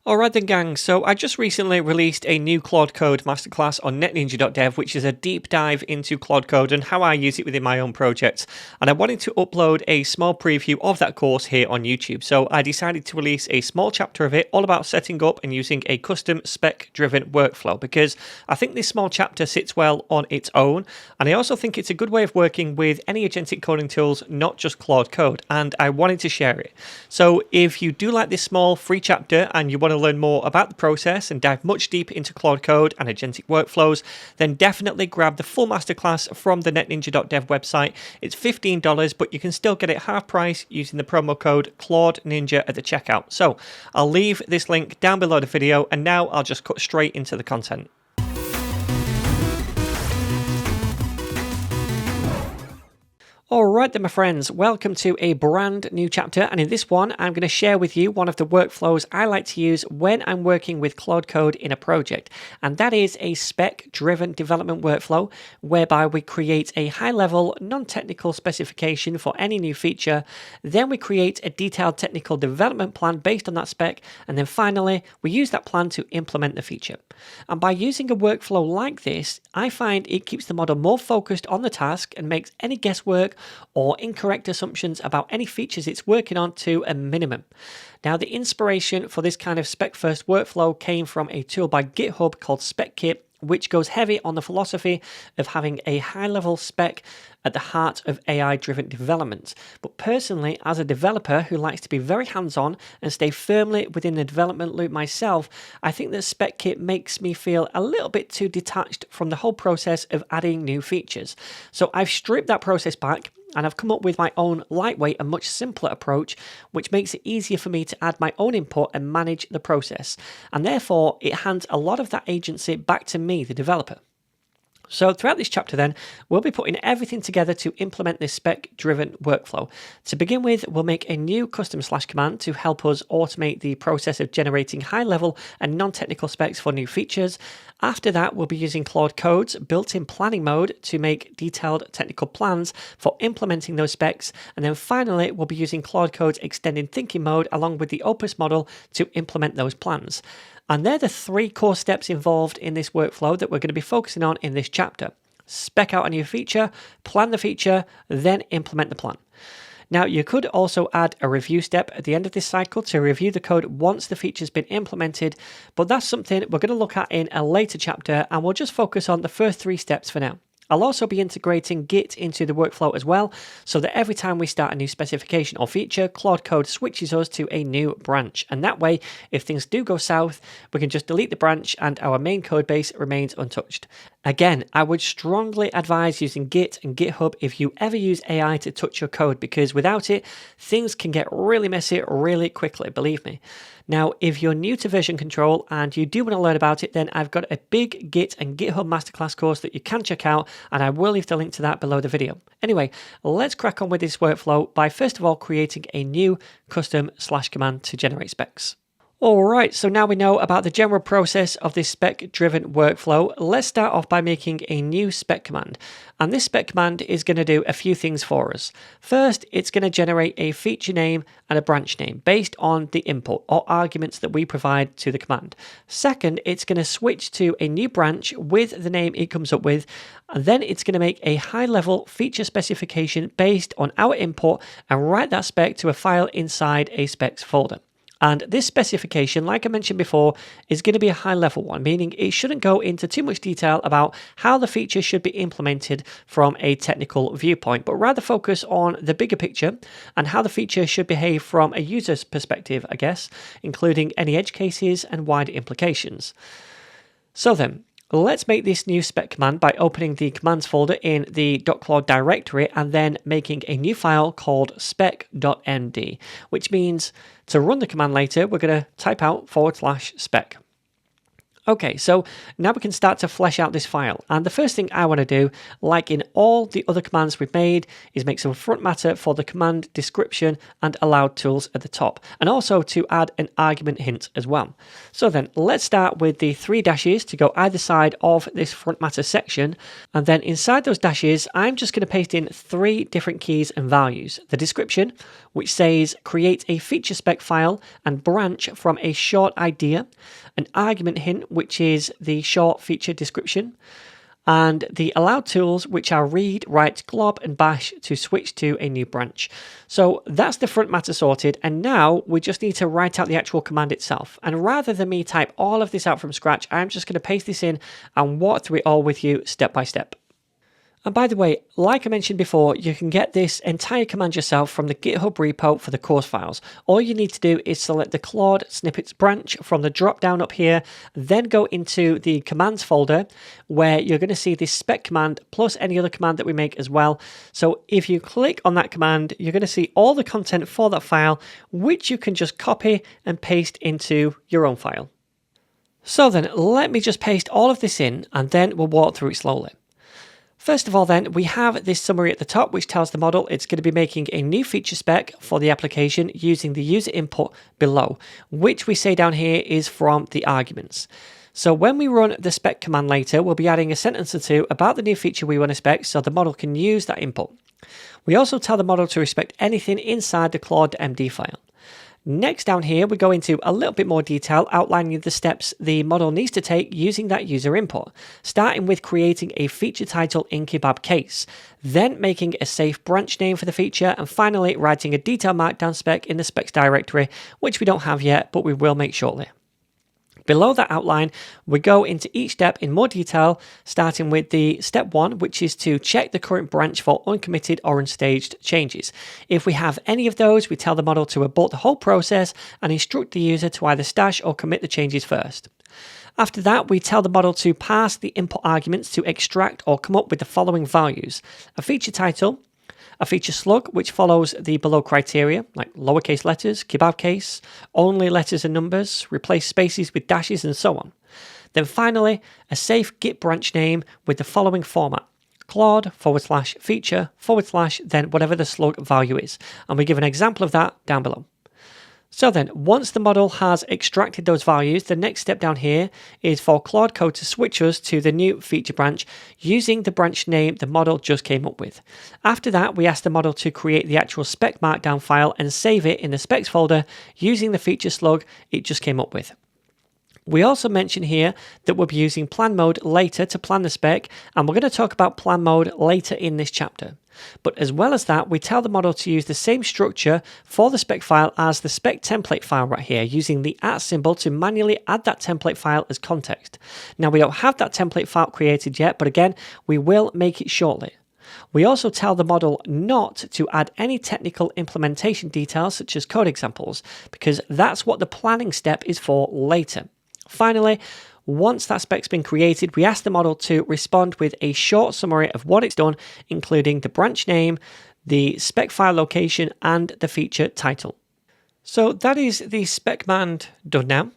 Alright then gang, so I just recently released a new Claude Code Masterclass on netninja.dev, which is a deep dive into Claude Code and how I use it within my own projects. And I wanted to upload a small preview of that course here on YouTube. So I decided to release a small chapter of it all about setting up and using a custom spec driven workflow, because I think this small chapter sits well on its own. And I also think it's a good way of working with any agentic coding tools, not just Claude Code. And I wanted to share it. So if you do like this small free chapter and you want to learn more about the process and dive much deeper into Claude Code and agentic workflows, then definitely grab the full masterclass from the netninja.dev website. It's $15, but you can still get it half price using the promo code ClaudeNinja at the checkout. So I'll leave this link down below the video, and now I'll just cut straight into the content. Alright then my friends, welcome to a brand new chapter, and in this one I'm going to share with you one of the workflows I like to use when I'm working with Claude Code in a project, and that is a spec-driven development workflow whereby we create a high-level non-technical specification for any new feature, then we create a detailed technical development plan based on that spec, and then finally we use that plan to implement the feature. And by using a workflow like this, I find it keeps the model more focused on the task and makes any guesswork or incorrect assumptions about any features it's working on to a minimum. Now, the inspiration for this kind of spec-first workflow came from a tool by GitHub called SpecKit, which goes heavy on the philosophy of having a high-level spec at the heart of AI-driven development. But personally, as a developer who likes to be very hands-on and stay firmly within the development loop myself, I think that SpecKit makes me feel a little bit too detached from the whole process of adding new features. So I've stripped that process back, and I've come up with my own lightweight and much simpler approach, which makes it easier for me to add my own input and manage the process. And therefore, it hands a lot of that agency back to me, the developer. So throughout this chapter then, we'll be putting everything together to implement this spec-driven workflow. To begin with, we'll make a new custom slash command to help us automate the process of generating high-level and non-technical specs for new features. After that, we'll be using Claude Code's built-in planning mode to make detailed technical plans for implementing those specs. And then finally, we'll be using Claude Code's extended thinking mode along with the Opus model to implement those plans. And they're the three core steps involved in this workflow that we're going to be focusing on in this chapter. Spec out a new feature, plan the feature, then implement the plan. Now, you could also add a review step at the end of this cycle to review the code once the feature's been implemented, but that's something we're going to look at in a later chapter, and we'll just focus on the first three steps for now. I'll also be integrating Git into the workflow as well, so that every time we start a new specification or feature, Claude Code switches us to a new branch. And that way, if things do go south, we can just delete the branch and our main code base remains untouched. Again, I would strongly advise using Git and GitHub if you ever use AI to touch your code, because without it, things can get really messy really quickly, believe me. Now, if you're new to version control and you do want to learn about it, then I've got a big Git and GitHub Masterclass course that you can check out, and I will leave the link to that below the video. Anyway, let's crack on with this workflow by first of all creating a new custom slash command to generate specs. Alright, so now we know about the general process of this spec-driven workflow. Let's start off by making a new spec command. And this spec command is going to do a few things for us. First, it's going to generate a feature name and a branch name based on the input or arguments that we provide to the command. Second, it's going to switch to a new branch with the name it comes up with. And then it's going to make a high-level feature specification based on our input and write that spec to a file inside a specs folder. And this specification, like I mentioned before, is going to be a high-level one, meaning it shouldn't go into too much detail about how the feature should be implemented from a technical viewpoint, but rather focus on the bigger picture and how the feature should behave from a user's perspective, I guess, including any edge cases and wider implications. So then, let's make this new spec command by opening the commands folder in the .claude directory and then making a new file called spec.md, which means to run the command later, we're going to type out /spec. Okay, so now we can start to flesh out this file. And the first thing I want to do, like in all the other commands we've made, is make some front matter for the command description and allowed tools at the top, and also to add an argument hint as well. So then let's start with the 3 dashes to go either side of this front matter section. And then inside those dashes, I'm just going to paste in 3 different keys and values. The description, which says create a feature spec file and branch from a short idea. An argument hint, which is the short feature description, and the allowed tools, which are read, write, glob, and bash to switch to a new branch. So that's the front matter sorted, and now we just need to write out the actual command itself. And rather than me type all of this out from scratch, I'm just going to paste this in and walk through it all with you step by step. And by the way, like I mentioned before, you can get this entire command yourself from the GitHub repo for the course files. All you need to do is select the Claude snippets branch from the drop down up here, then go into the commands folder where you're going to see this spec command plus any other command that we make as well. So if you click on that command, you're going to see all the content for that file, which you can just copy and paste into your own file. So then let me just paste all of this in and then we'll walk through it slowly. First of all then, we have this summary at the top which tells the model it's going to be making a new feature spec for the application using the user input below, which we say down here is from the arguments. So when we run the spec command later, we'll be adding a sentence or two about the new feature we want to spec so the model can use that input. We also tell the model to respect anything inside the Claude.md file. Next down here, we go into a little bit more detail outlining the steps the model needs to take using that user input, starting with creating a feature title in kebab case, then making a safe branch name for the feature, and finally writing a detailed markdown spec in the specs directory, which we don't have yet, but we will make shortly. Below that outline, we go into each step in more detail, starting with the step 1, which is to check the current branch for uncommitted or unstaged changes. If we have any of those, we tell the model to abort the whole process and instruct the user to either stash or commit the changes first. After that, we tell the model to pass the input arguments to extract or come up with the following values: a feature title, a feature slug, which follows the below criteria, like lowercase letters, kebab case, only letters and numbers, replace spaces with dashes, and so on. Then finally, a safe Git branch name with the following format: Claude /feature / then whatever the slug value is. And we give an example of that down below. So then, once the model has extracted those values, the next step down here is for Claude Code to switch us to the new feature branch using the branch name the model just came up with. After that, we ask the model to create the actual spec markdown file and save it in the specs folder using the feature slug it just came up with. We also mention here that we'll be using plan mode later to plan the spec, and we're going to talk about plan mode later in this chapter. But as well as that, we tell the model to use the same structure for the spec file as the spec template file right here, using the @ symbol to manually add that template file as context. Now, we don't have that template file created yet, but again, we will make it shortly. We also tell the model not to add any technical implementation details such as code examples, because that's what the planning step is for later. Finally, once that spec's been created, we ask the model to respond with a short summary of what it's done, including the branch name, the spec file location, and the feature title. So that is the spec command done now.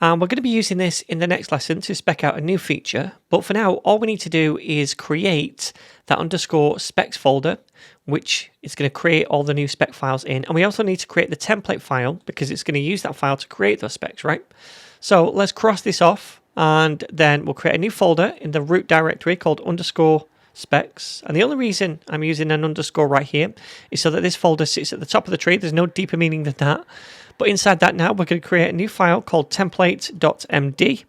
And we're going to be using this in the next lesson to spec out a new feature. But for now, all we need to do is create that _specs folder, which is going to create all the new spec files in. And we also need to create the template file because it's going to use that file to create those specs, right? So let's cross this off, and then we'll create a new folder in the root directory called _specs. And the only reason I'm using an underscore right here is so that this folder sits at the top of the tree. There's no deeper meaning than that. But inside that now, we're going to create a new file called template.md.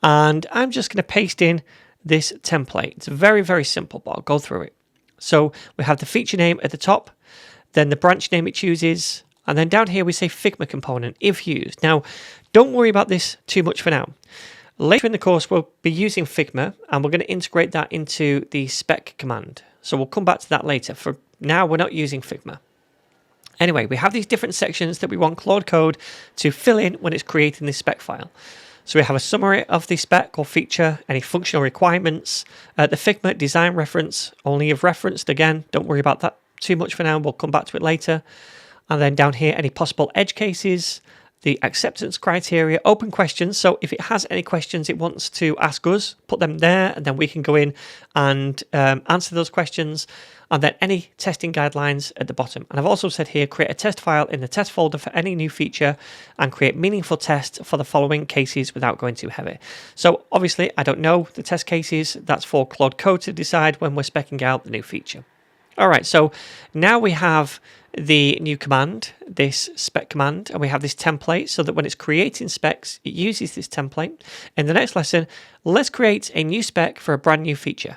And I'm just going to paste in this template. It's very, very simple, but I'll go through it. So we have the feature name at the top, then the branch name it chooses, and then down here we say Figma component, if used. Now, don't worry about this too much for now. Later in the course, we'll be using Figma, and we're going to integrate that into the spec command. So we'll come back to that later. For now, we're not using Figma. Anyway, we have these different sections that we want Claude Code to fill in when it's creating this spec file. So we have a summary of the spec or feature, any functional requirements, the Figma design reference, only if referenced. Again, don't worry about that too much for now. We'll come back to it later. And then down here, any possible edge cases, the acceptance criteria, open questions. So if it has any questions it wants to ask us, put them there, and then we can go in and answer those questions. And then any testing guidelines at the bottom. And I've also said here, create a test file in the test folder for any new feature and create meaningful tests for the following cases without going too heavy. So obviously I don't know the test cases. That's for Claude Code to decide when we're speccing out the new feature. All right, so now we have the new command, this spec command, and we have this template so that when it's creating specs, it uses this template. In the next lesson, let's create a new spec for a brand new feature.